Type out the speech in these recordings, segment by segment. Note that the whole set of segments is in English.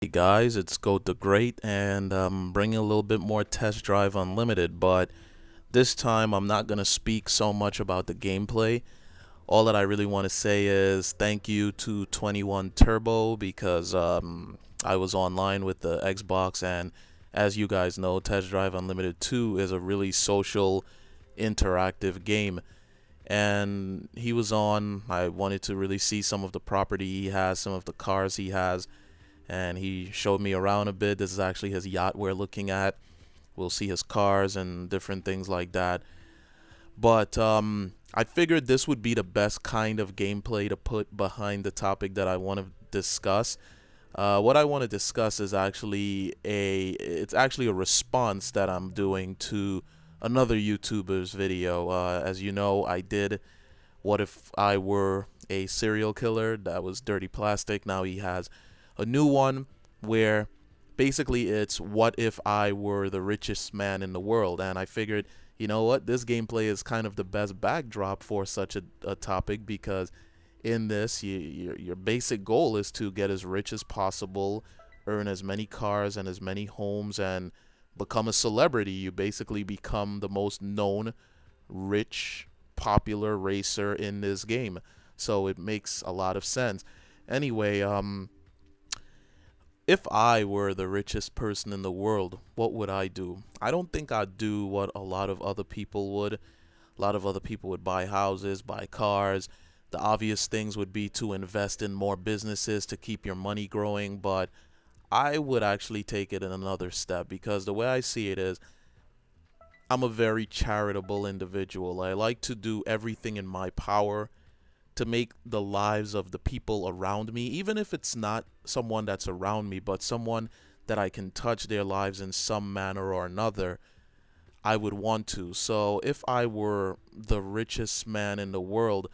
Hey guys, it's Goat the Great, and I'm bringing a little bit more Test Drive Unlimited, but this time I'm not going to speak so much about the gameplay. All that I really want to say is thank you to 21 Turbo because I was online with the Xbox, and as you guys know, Test Drive Unlimited 2 is a really social, interactive game. And he was on. I wanted to really see some of the property he has, some of the cars he has, and he showed me around a bit. This is actually his yacht we're looking at. We'll see his cars and different things like that. But I figured this would be the best kind of gameplay to put behind the topic that I want to discuss. What I want to discuss is it's actually a response that I'm doing to another YouTuber's video. As you know, I did What If I Were a Serial Killer? That was DirtyPlastic. Now he has a new one where basically it's what if I were the richest man in the world. And I figured, you know what, this gameplay is kind of the best backdrop for such a topic, because in this your basic goal is to get as rich as possible, earn as many cars and as many homes, and become a celebrity. You basically become the most known rich popular racer in this game, so it makes a lot of sense. Anyway, if I were the richest person in the world, what would I do? I don't think I'd do what a lot of other people would. A lot of other people would buy houses, buy cars. The obvious things would be to invest in more businesses to keep your money growing, but I would actually take it in another step, because the way I see it is I'm a very charitable individual. I like to do everything in my power to make the lives of the people around me, even if it's not someone that's around me, but someone that I can touch their lives in some manner or another, I would want to. So if I were the richest man in the world,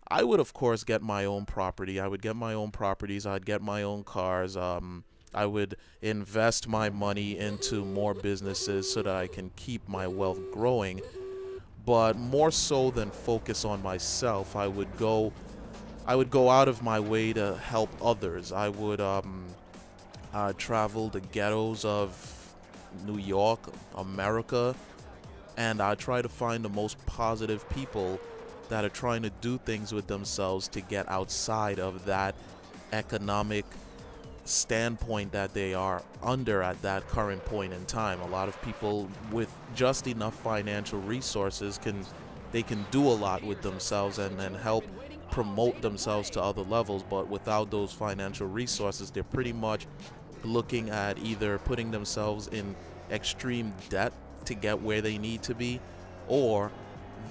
I would of course get my own property. I would get my own properties. I'd get my own cars. I would invest my money into more businesses so that I can keep my wealth growing. But more so than focus on myself, I would go out of my way to help others. I would travel the ghettos of New York, America, and I try to find the most positive people that are trying to do things with themselves to get outside of that economic standpoint that they are under at that current point in time. A lot of people with just enough financial resources can do a lot with themselves and help promote themselves to other levels, but without those financial resources, they're pretty much looking at either putting themselves in extreme debt to get where they need to be, or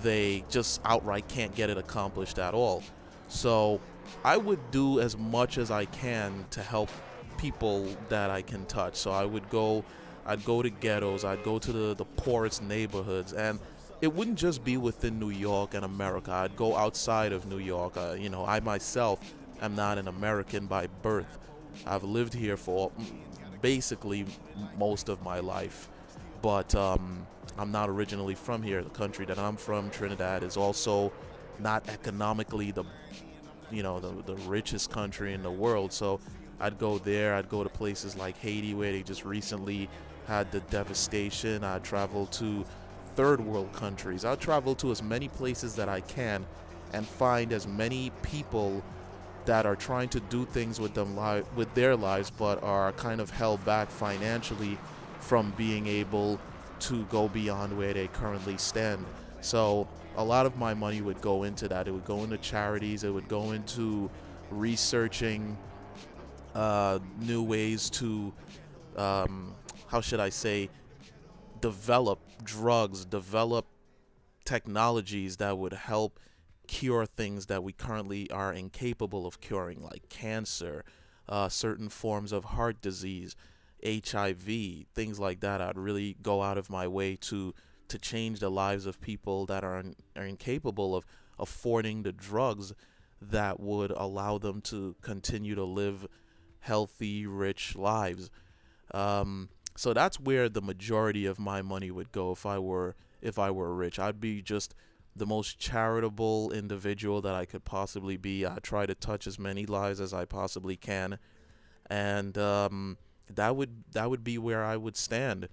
they just outright can't get it accomplished at all. So I would do as much as I can to help people that I can touch. So I'd go to ghettos, I'd go to the poorest neighborhoods, and it wouldn't just be within New York and America. I'd go outside of New York. I myself am not an American by birth. I've lived here for basically most of my life, but I'm not originally from here. The country that I'm from, Trinidad, is also not economically the richest country in the world. So I'd go there. I'd go to places like Haiti, where they just recently had the devastation. I'd travel to third world countries. I'll travel to as many places that I can and find as many people that are trying to do things with with their lives, but are kind of held back financially from being able to go beyond where they currently stand. So a lot of my money would go into that. It would go into charities. It would go into researching new ways to, how should I say, develop drugs, develop technologies that would help cure things that we currently are incapable of curing, like cancer, certain forms of heart disease, HIV, things like that. I'd really go out of my way to change the lives of people that are incapable of affording the drugs that would allow them to continue to live healthy, rich lives. So that's where the majority of my money would go if I were rich. I'd be just the most charitable individual that I could possibly be. I try to touch as many lives as I possibly can, And that would be where I would stand,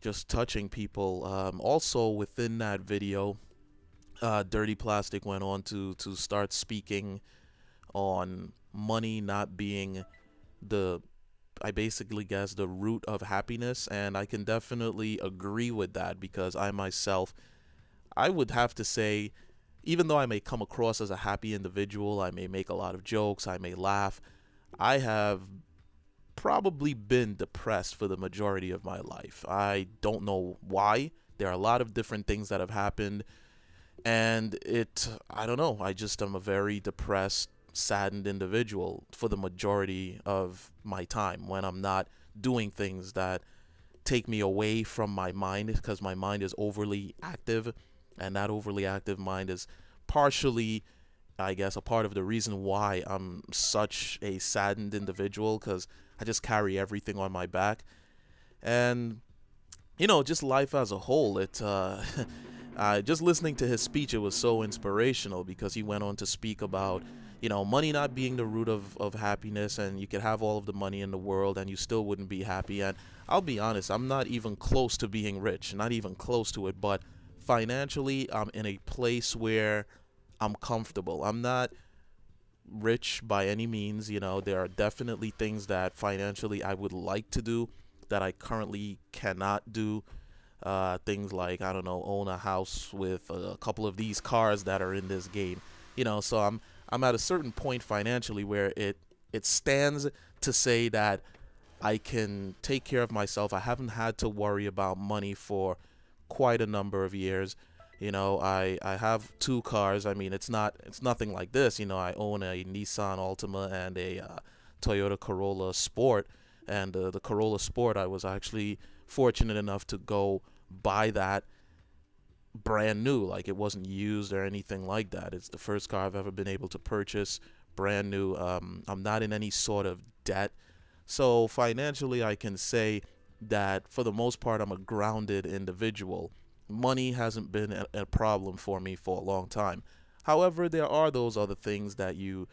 just touching people. Also within that video, DirtyPlastic went on to start speaking on money not being the, I basically guess, the root of happiness, and I can definitely agree with that, because I myself, I would have to say, even though I may come across as a happy individual, I may make a lot of jokes, I may laugh, I have probably been depressed for the majority of my life. I don't know why. There are a lot of different things that have happened, and I don't know, I just am a very depressed, saddened individual for the majority of my time when I'm not doing things that take me away from my mind, because my mind is overly active, and that overly active mind is partially, I guess, a part of the reason why I'm such a saddened individual, because I just carry everything on my back. And just life as a whole, just listening to his speech, it was so inspirational, because he went on to speak about, money not being the root of happiness, and you could have all of the money in the world and you still wouldn't be happy. And I'll be honest, I'm not even close to being rich, not even close to it, but financially, I'm in a place where I'm comfortable. I'm not rich by any means. There are definitely things that financially I would like to do that I currently cannot do. Things like, I don't know, own a house with a couple of these cars that are in this game. So I'm at a certain point financially where it stands to say that I can take care of myself. I haven't had to worry about money for quite a number of years. I have two cars. I mean, it's nothing like this. I own a Nissan Altima and a Toyota Corolla Sport. And the Corolla Sport, I was actually fortunate enough to go buy that brand new. Like, it wasn't used or anything like that. It's the first car I've ever been able to purchase brand new. I'm not in any sort of debt. So financially, I can say that for the most part, I'm a grounded individual. Money hasn't been a problem for me for a long time. However, there are those other things that you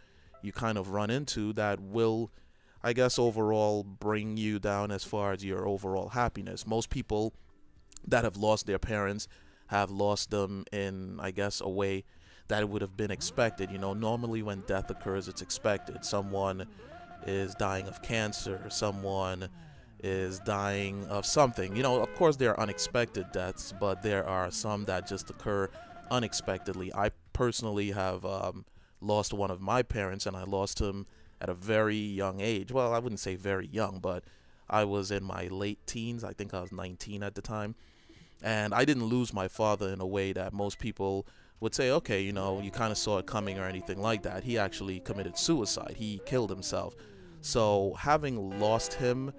kind of run into that will, I guess, overall bring you down as far as your overall happiness. Most people that have lost their parents have lost them in, I guess, a way that would have been expected. Normally when death occurs, it's expected. Someone is dying of cancer, someone is dying of something. Of course there are unexpected deaths, but there are some that just occur unexpectedly. I personally have lost one of my parents, and I lost him at a very young age. Well, I wouldn't say very young, but I was in my late teens. I think I was 19 at the time. And I didn't lose my father in a way that most people would say, okay, you kind of saw it coming or anything like that. He actually committed suicide. He killed himself. So having lost him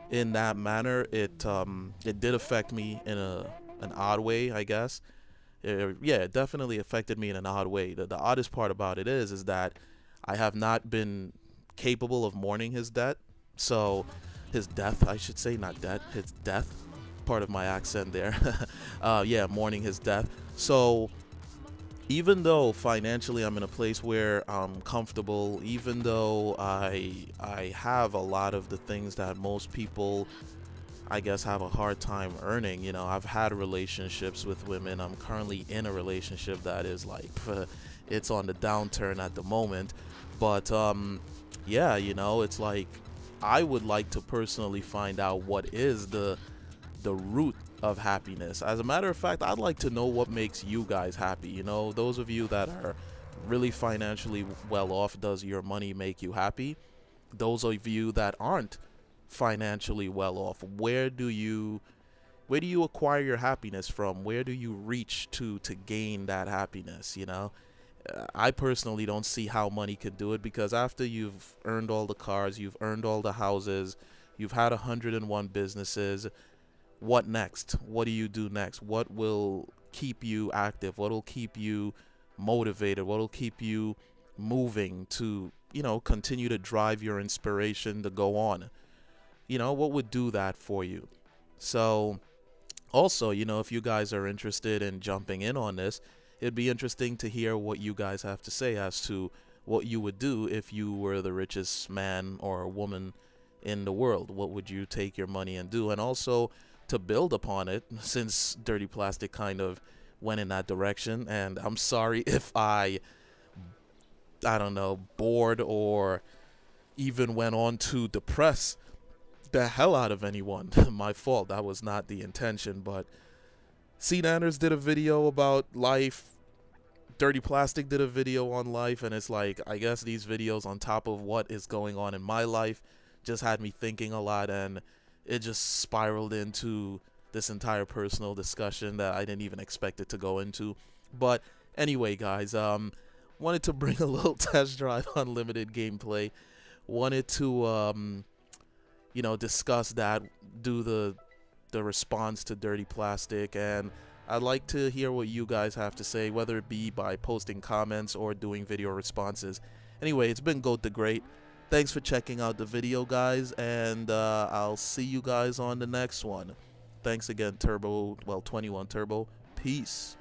in that manner, it did affect me in an odd way, I guess. It definitely affected me in an odd way. The oddest part about it is that I have not been capable of mourning his death. So his death, I should say, not death, his death. Part of my accent there. Mourning his death. So even though financially I'm in a place where I'm comfortable, even though I have a lot of the things that most people, I guess, have a hard time earning. I've had relationships with women. I'm currently in a relationship that is like, it's on the downturn at the moment. But it's like, I would like to personally find out what is the root of happiness. As a matter of fact, I'd like to know what makes you guys happy. Those of you that are really financially well off, does your money make you happy? Those of you that aren't financially well off, where do you acquire your happiness from? Where do you reach to gain that happiness? I personally don't see how money could do it, because after you've earned all the cars, you've earned all the houses, you've had 101 businesses, what next? What do you do next? What will keep you active? What will keep you motivated? What will keep you moving to, continue to drive your inspiration to go on? What would do that for you? So also, if you guys are interested in jumping in on this, it'd be interesting to hear what you guys have to say as to what you would do if you were the richest man or woman in the world. What would you take your money and do? And also, to build upon it, since Dirty Plastic kind of went in that direction, and I'm sorry if I don't know, bored or even went on to depress the hell out of anyone. My fault. That was not the intention. But Seed Anders did a video about life. Dirty Plastic did a video on life. And it's like, I guess these videos on top of what is going on in my life just had me thinking a lot. And it just spiraled into this entire personal discussion that I didn't even expect it to go into. But anyway, guys, wanted to bring a little test drive unlimited gameplay. Wanted to you know, discuss that, do the response to Dirty Plastic, and I'd like to hear what you guys have to say, whether it be by posting comments or doing video responses. Anyway, it's been Goat the Great. Thanks for checking out the video, guys, and I'll see you guys on the next one. Thanks again, Turbo, well, 21 Turbo. Peace.